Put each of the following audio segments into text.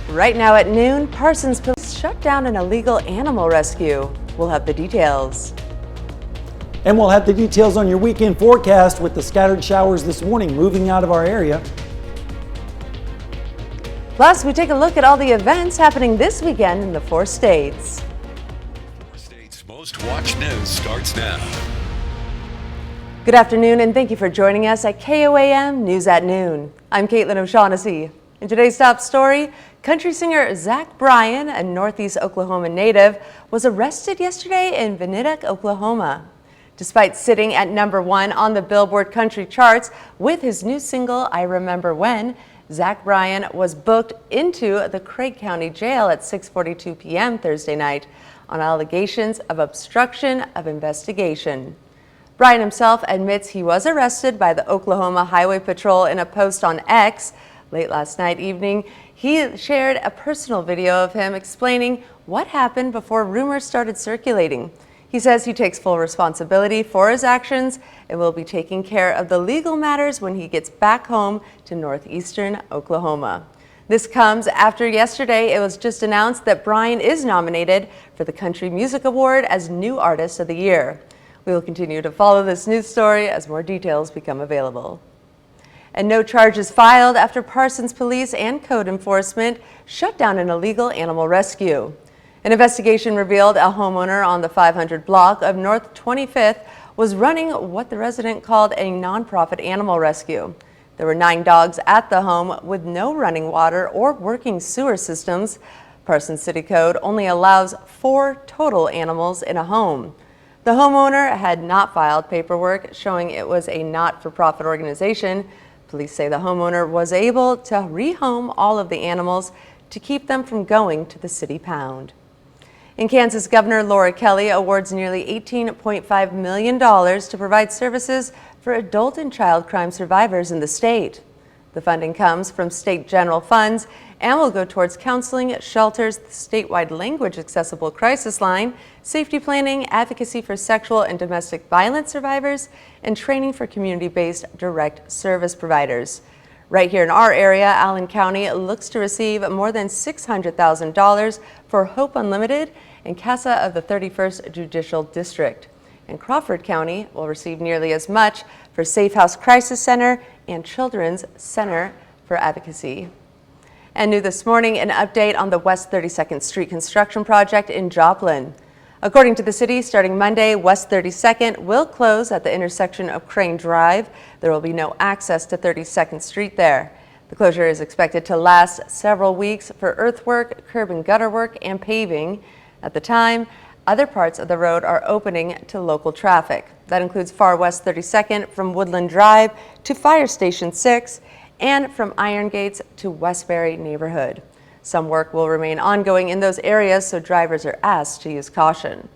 Right now at noon, Parsons police shut down an illegal animal rescue. We'll have the details. And we'll have the details on your weekend forecast with the scattered showers this morning moving out of our area. Plus, we take a look at all the events happening this weekend in the 4 states. 4 states' most watched news starts now. Good afternoon and thank you for joining us at KOAM News at Noon. I'm Caitlin O'Shaughnessy. In today's top story, country singer Zach Bryan, a Northeast Oklahoma native, was arrested yesterday in Venedict, Oklahoma. Despite sitting at #1 on the Billboard country charts with his new single, I Remember When, Zach Bryan was booked into the Craig County Jail at 6:42 p.m. Thursday night on allegations of obstruction of investigation. Bryan himself admits he was arrested by the Oklahoma Highway Patrol in a post on X. Late last night evening, he shared a personal video of him explaining what happened before rumors started circulating. He says he takes full responsibility for his actions and will be taking care of the legal matters when he gets back home to northeastern Oklahoma. This comes after yesterday it was just announced that Bryan is nominated for the Country Music Award as New Artist of the Year. We will continue to follow this news story as more details become available. And no charges filed after Parsons police and code enforcement shut down an illegal animal rescue. An investigation revealed a homeowner on the 500 block of North 25th was running what the resident called a nonprofit animal rescue. There were 9 dogs at the home with no running water or working sewer systems. Parsons City Code only allows 4 total animals in a home. The homeowner had not filed paperwork showing it was a not-for-profit organization. Police say the homeowner was able to rehome all of the animals to keep them from going to the city pound. In Kansas, Governor Laura Kelly awards nearly $18.5 million to provide services for adult and child crime survivors in the state. The funding comes from state general funds and will go towards counseling, shelters, the statewide language accessible crisis line, safety planning, advocacy for sexual and domestic violence survivors, and training for community-based direct service providers. Right here in our area, Allen County looks to receive more than $600,000 for Hope Unlimited and CASA of the 31st Judicial District. And Crawford County will receive nearly as much for Safe House Crisis Center and Children's Center for Advocacy. And new this morning, an update on the West 32nd Street construction project in Joplin. According to the city, starting Monday, West 32nd will close at the intersection of Crane Drive. There will be no access to 32nd Street there. The closure is expected to last several weeks for earthwork, curb and gutter work, and paving. At the time, other parts of the road are opening to local traffic. That includes far west 32nd from Woodland Drive to Fire Station 6 and from Iron Gates to Westbury neighborhood. Some work will remain ongoing in those areas, so drivers are asked to use caution.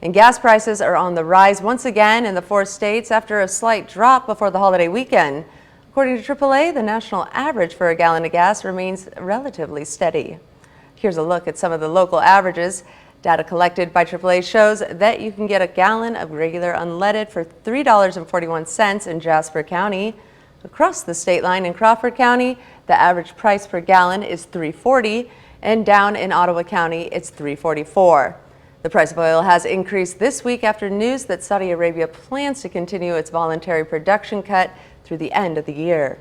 And gas prices are on the rise once again in the 4 states after a slight drop before the holiday weekend. According to AAA, the national average for a gallon of gas remains relatively steady. Here's a look at some of the local averages. Data collected by AAA shows that you can get a gallon of regular unleaded for $3.41 in Jasper County. Across the state line in Crawford County, the average price per gallon is $3.40, and down in Ottawa County, it's $3.44. The price of oil has increased this week after news that Saudi Arabia plans to continue its voluntary production cut through the end of the year.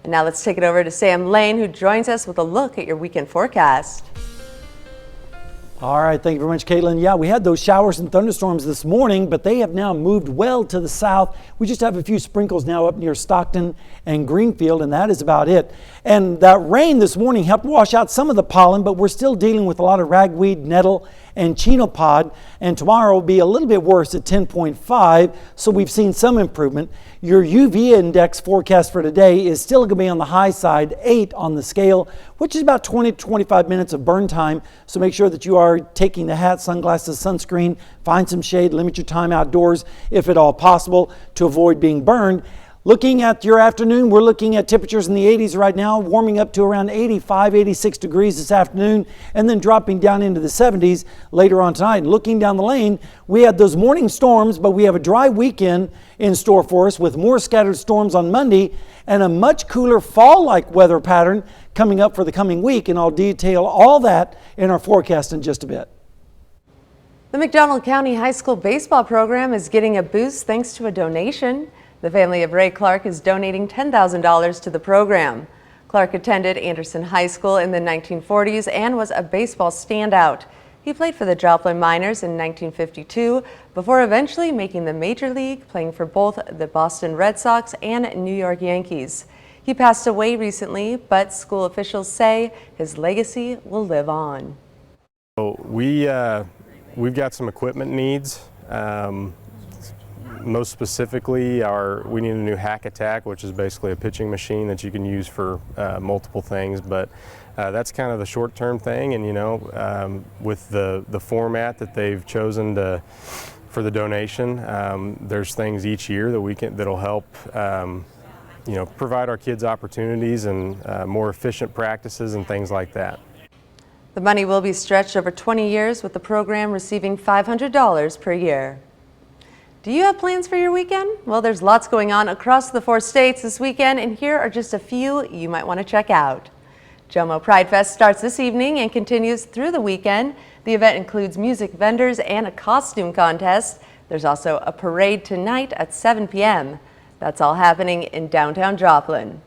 And now let's take it over to Sam Lane, who joins us with a look at your weekend forecast. All right, thank you very much, Caitlin. Yeah, we had those showers and thunderstorms this morning, but they have now moved well to the south. We just have a few sprinkles now up near Stockton and Greenfield, and that is about it. And that rain this morning helped wash out some of the pollen, but we're still dealing with a lot of ragweed, nettle, and chenopod. And tomorrow will be a little bit worse at 10.5, so we've seen some improvement. Your UV index forecast for today is still going to be on the high side, 8 on the scale, which is about 20 to 25 minutes of burn time. So make sure that you are taking the hat, sunglasses, sunscreen, find some shade, limit your time outdoors if at all possible to avoid being burned. Looking at your afternoon, we're looking at temperatures in the 80s right now, warming up to around 85, 86 degrees this afternoon, and then dropping down into the 70s later on tonight. Looking down the lane, we had those morning storms, but we have a dry weekend in store for us with more scattered storms on Monday and a much cooler fall-like weather pattern coming up for the coming week, and I'll detail all that in our forecast in just a bit. The McDonald County High School baseball program is getting a boost thanks to a donation. The family of Ray Clark is donating $10,000 to the program. Clark attended Anderson High School in the 1940s and was a baseball standout. He played for the Joplin Miners in 1952 before eventually making the major league, playing for both the Boston Red Sox and New York Yankees. He passed away recently, but school officials say his legacy will live on. So we've got some equipment needs. Most specifically, we need a new hack attack, which is basically a pitching machine that you can use for multiple things. But that's kind of the short-term thing, and with the format that they've chosen for the donation, there's things each year that that'll help provide our kids opportunities and more efficient practices and things like that. The money will be stretched over 20 years, with the program receiving $500 per year. Do you have plans for your weekend? Well, there's lots going on across the 4 states this weekend, and here are just a few you might want to check out. JOMO Pride Fest starts this evening and continues through the weekend. The event includes music vendors and a costume contest. There's also a parade tonight at 7 p.m. That's all happening in downtown Joplin.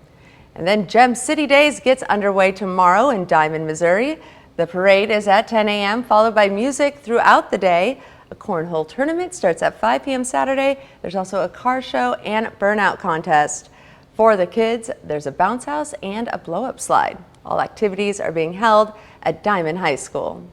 And then Gem City Days gets underway tomorrow in Diamond, Missouri. The parade is at 10 a.m., followed by music throughout the day. A cornhole tournament starts at 5 p.m. Saturday. There's also a car show and burnout contest. For the kids, there's a bounce house and a blow-up slide. All activities are being held at Diamond High School.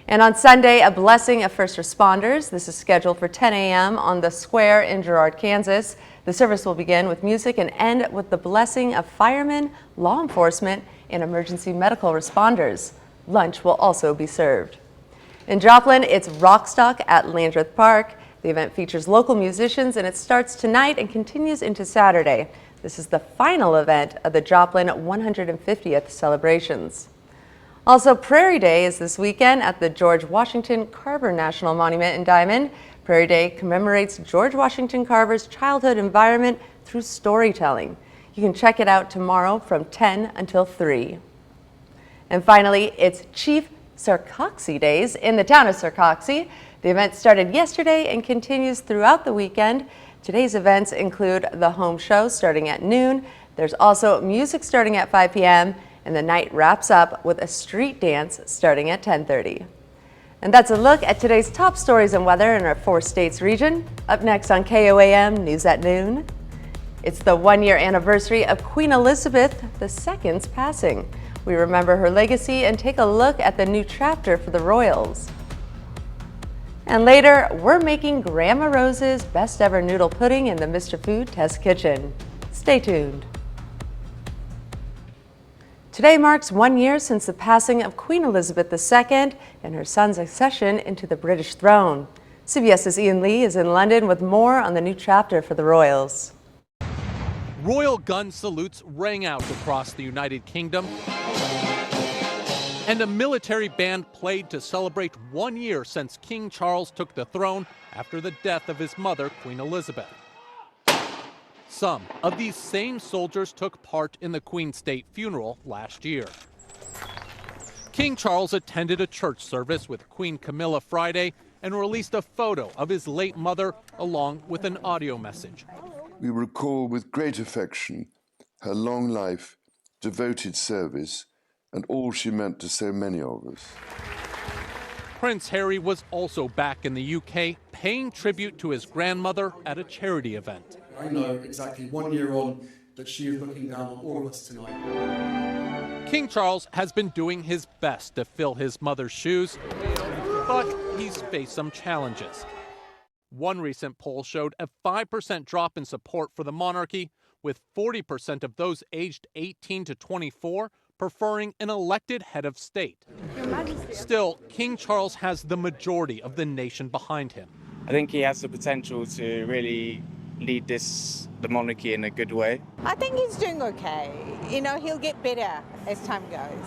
And on Sunday, a blessing of first responders. This is scheduled for 10 a.m. on the square in GIRARD, Kansas. The service will begin with music and end with the blessing of firemen, law enforcement, and emergency medical responders. Lunch will also be served. In Joplin, it's Rockstock at Landreth Park. The event features local musicians, and it starts tonight and continues into Saturday. This is the final event of the Joplin 150th celebrations. Also, Prairie Day is this weekend at the George Washington Carver National Monument in Diamond. Prairie Day commemorates George Washington Carver's childhood environment through storytelling. You can check it out tomorrow from 10 until 3. And finally, it's Chief SARCOXIE Days in the town of SARCOXIE. The event started yesterday and continues throughout the weekend. Today's events include the home show starting at noon. There's also music starting at 5 p.m. and the night wraps up with a street dance starting at 10:30. And that's a look at today's top stories and weather in our 4 states region. Up next on KOAM News at Noon, it's the 1-year anniversary of Queen Elizabeth II's passing. We remember her legacy and take a look at the new chapter for the royals. And later, we're making Grandma Rose's best ever noodle pudding in the Mr. Food Test Kitchen. Stay tuned. Today marks 1 year since the passing of Queen Elizabeth II and her son's accession into the British throne. CBS's Ian Lee is in London with more on the new chapter for the royals. Royal gun salutes rang out across the United Kingdom, and a military band played to celebrate 1 year since King Charles took the throne after the death of his mother, Queen Elizabeth. Some of these same soldiers took part in the Queen's state funeral last year. King Charles attended a church service with Queen Camilla Friday and released a photo of his late mother along with an audio message. We recall with great affection her long life, devoted service, and all she meant to so many of us. Prince Harry was also back in the UK, paying tribute to his grandmother at a charity event. I know exactly 1 year on that she is looking down on all of us tonight. King Charles has been doing his best to fill his mother's shoes, but he's faced some challenges. One recent poll showed a 5% drop in support for the monarchy, with 40% of those aged 18 to 24 preferring an elected head of state. Still, King Charles has the majority of the nation behind him. I think he has the potential to really lead the monarchy in a good way. I think he's doing okay. You know, he'll get better as time goes.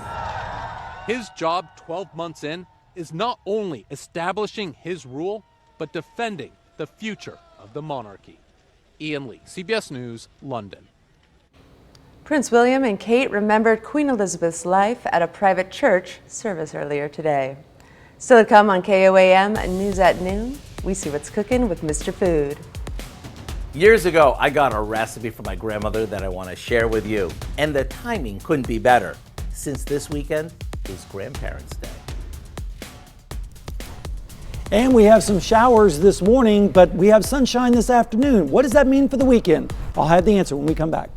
His job 12 months in is not only establishing his rule, but defending the future of the monarchy. Ian Lee, CBS News, London. Prince William and Kate remembered Queen Elizabeth's life at a private church service earlier today. Still to come on KOAM News at Noon, we see what's cooking with Mr. Food. Years ago, I got a recipe from my grandmother that I want to share with you. And the timing couldn't be better, since this weekend is Grandparents' Day. And we have some showers this morning, but we have sunshine this afternoon. What does that mean for the weekend? I'll have the answer when we come back.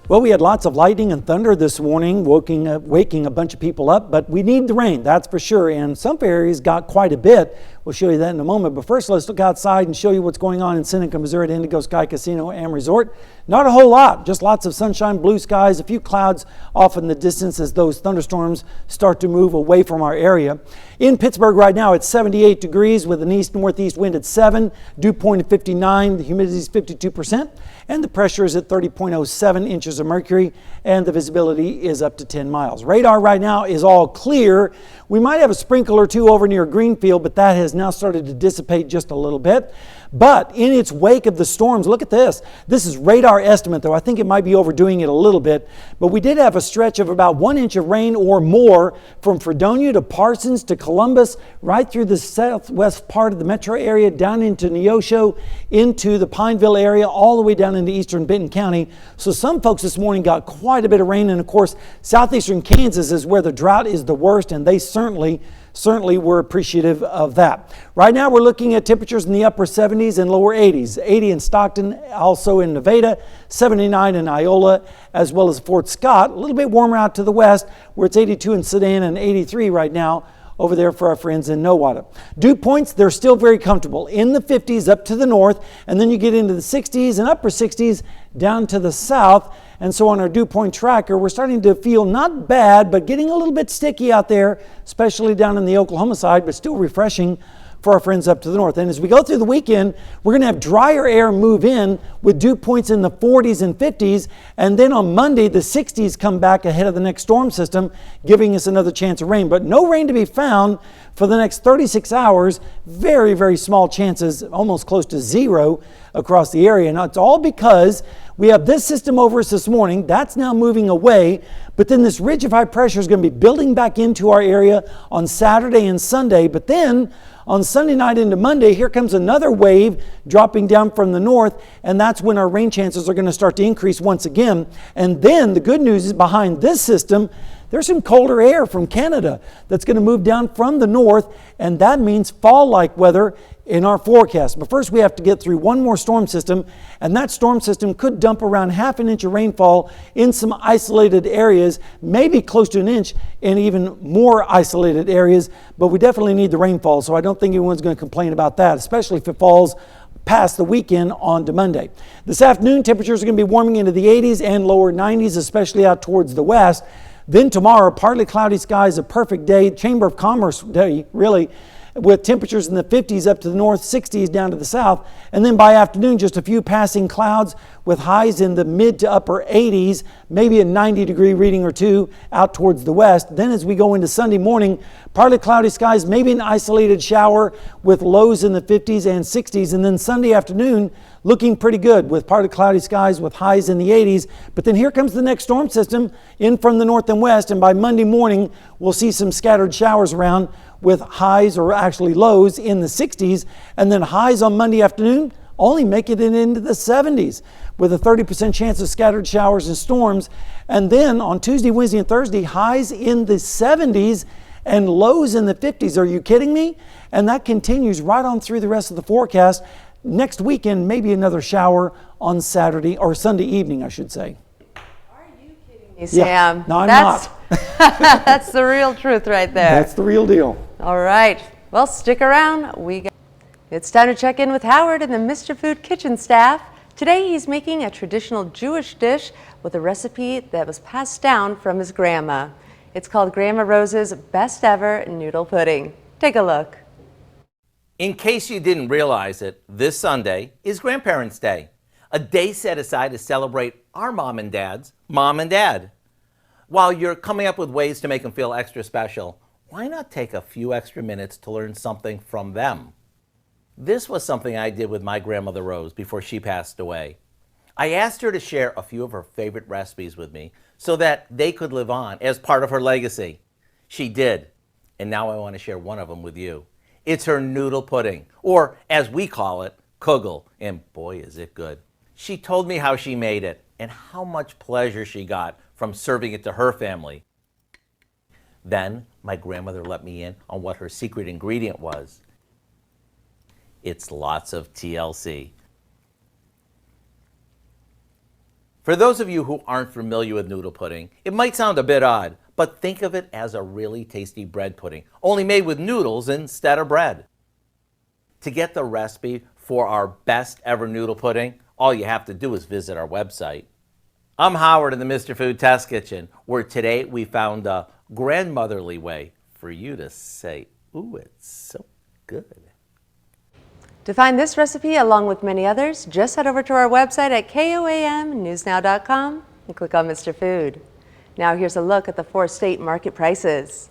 Well, we had lots of lightning and thunder this morning, waking a bunch of people up, but we need the rain, that's for sure. And some areas got quite a bit. We'll show you that in a moment. But first, let's look outside and show you what's going on in Seneca, Missouri at Indigo Sky Casino and Resort. Not a whole lot, just lots of sunshine, blue skies, a few clouds off in the distance as those thunderstorms start to move away from our area. In Pittsburgh right now, it's 78 degrees with an east-northeast wind at 7, dew point at 59, the humidity is 52%, and the pressure is at 30.07 inches of mercury, and the visibility is up to 10 miles. Radar right now is all clear. We might have a sprinkle or two over near Greenfield, but that has now started to dissipate just a little bit. But in its wake of the storms, look at this. This is radar estimate, though. I think it might be overdoing it a little bit. But we did have a stretch of about 1 inch of rain or more from Fredonia to Parsons to Columbus, right through the southwest part of the metro area, down into Neosho, into the Pineville area, all the way down into eastern Benton County. So some folks this morning got quite a bit of rain. And of course, southeastern Kansas is where the drought is the worst, and they certainly were appreciative of that. Right now we're looking at temperatures in the upper 70s and lower 80s. 80 in Stockton, also in Nevada, 79 in Iola, as well as Fort Scott. A little bit warmer out to the west, where it's 82 in Sedan and 83 right now over there for our friends in Nowata. Dew points, they're still very comfortable in the 50s up to the north, and then you get into the 60s and upper 60s down to the south. And so on our dew point tracker, we're starting to feel not bad, but getting a little bit sticky out there, especially down in the Oklahoma side, but still refreshing for our friends up to the north. And as we go through the weekend, we're going to have drier air move in with dew points in the 40s and 50s. And then on Monday, the 60s come back ahead of the next storm system, giving us another chance of rain. But no rain to be found for the next 36 hours. Very, very small chances, almost close to zero across the area. Now, it's all because we have this system over us this morning. That's now moving away. But then this ridge of high pressure is going to be building back into our area on Saturday and Sunday. But then on Sunday night into Monday, here comes another wave dropping down from the north, and that's when our rain chances are going to start to increase once again. And then the good news is behind this system, there's some colder air from Canada that's going to move down from the north, and that means fall-like weather in our forecast. But first we have to get through one more storm system, and that storm system could dump around ½ an inch of rainfall in some isolated areas, maybe close to an inch in even more isolated areas, but we definitely need the rainfall, so I don't think anyone's going to complain about that, especially if it falls past the weekend on to Monday. This afternoon, temperatures are going to be warming into the 80s and lower 90s, especially out towards the west. Then tomorrow, partly cloudy skies, a perfect day, Chamber of Commerce day, really, with temperatures in the 50s up to the north, 60s down to the south. And then by afternoon, just a few passing clouds with highs in the mid to upper 80s, maybe a 90-degree reading or two out towards the west. Then as we go into Sunday morning, partly cloudy skies, maybe an isolated shower with lows in the 50s and 60s. And then Sunday afternoon, looking pretty good with partly cloudy skies with highs in the 80s. But then here comes the next storm system in from the north and west. And by Monday morning, we'll see some scattered showers around with highs or actually lows in the 60s. And then highs on Monday afternoon only make it into the 70s with a 30% chance of scattered showers and storms. And then on Tuesday, Wednesday, and Thursday, highs in the 70s and lows in the 50s. Are you kidding me? And that continues right on through the rest of the forecast. Next weekend, maybe another shower on Saturday or Sunday evening, I should say. Are you kidding me, Sam? Yeah. No, I'm not. That's the real truth right there. That's the real deal. All right. Well, stick around. It's time to check in with Howard and the Mr. Food kitchen staff. Today, he's making a traditional Jewish dish with a recipe that was passed down from his grandma. It's called Grandma Rose's Best Ever Noodle Pudding. Take a look. In case you didn't realize it, this Sunday is Grandparents' Day, a day set aside to celebrate our mom and dad's mom and dad. While you're coming up with ways to make them feel extra special, why not take a few extra minutes to learn something from them? This was something I did with my grandmother Rose before she passed away. I asked her to share a few of her favorite recipes with me so that they could live on as part of her legacy. She did, and now I want to share one of them with you. It's her noodle pudding, or as we call it, kugel, and boy is it good. She told me how she made it and how much pleasure she got from serving it to her family. Then my grandmother let me in on what her secret ingredient was. It's lots of TLC. For those of you who aren't familiar with noodle pudding, it might sound a bit odd, but think of it as a really tasty bread pudding, only made with noodles instead of bread. To get the recipe for our best ever noodle pudding, all you have to do is visit our website. I'm Howard in the Mr. Food Test Kitchen, where today we found a grandmotherly way for you to say, ooh, it's so good. To find this recipe, along with many others, just head over to our website at KOAMnewsnow.com and click on Mr. Food. Now here's a look at the 4 state market prices.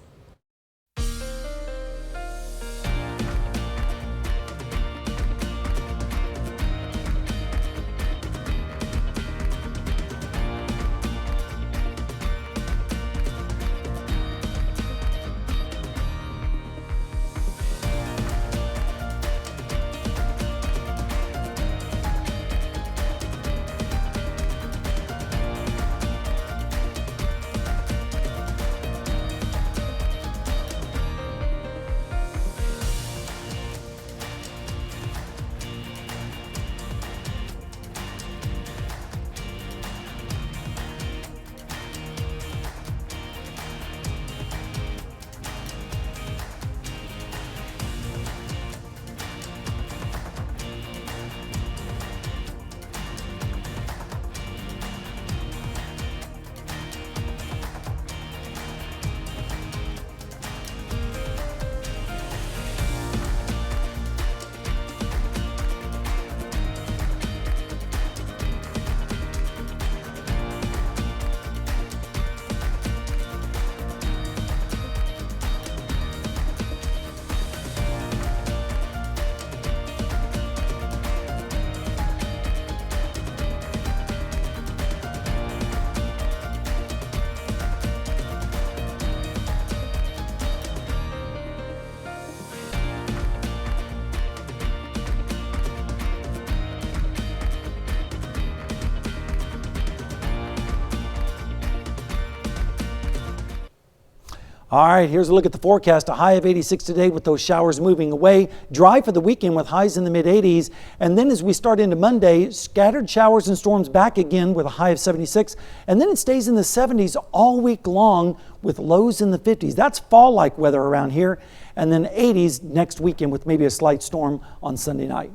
All right, here's a look at the forecast. A high of 86 today with those showers moving away. Dry for the weekend with highs in the mid-80s. And then as we start into Monday, scattered showers and storms back again with a high of 76. And then it stays in the 70s all week long with lows in the 50s. That's fall-like weather around here. And then 80s next weekend with maybe a slight storm on Sunday night.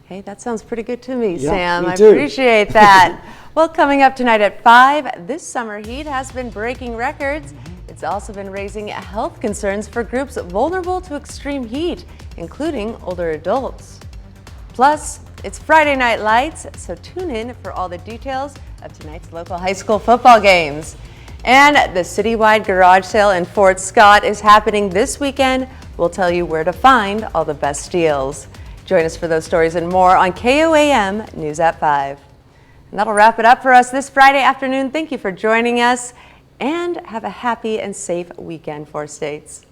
Hey, that sounds pretty good to me, Yeah, Sam. me I too. appreciate that. Well, coming up tonight at 5, this summer heat has been breaking records. It's also been raising health concerns for groups vulnerable to extreme heat, including older adults. Plus, it's Friday Night Lights, so tune in for all the details of tonight's local high school football games. And the citywide garage sale in Fort Scott is happening this weekend. We'll tell you where to find all the best deals. Join us for those stories and more on KOAM News at 5. And that'll wrap it up for us this Friday afternoon. Thank you for joining us, and have a happy and safe weekend, 4 states.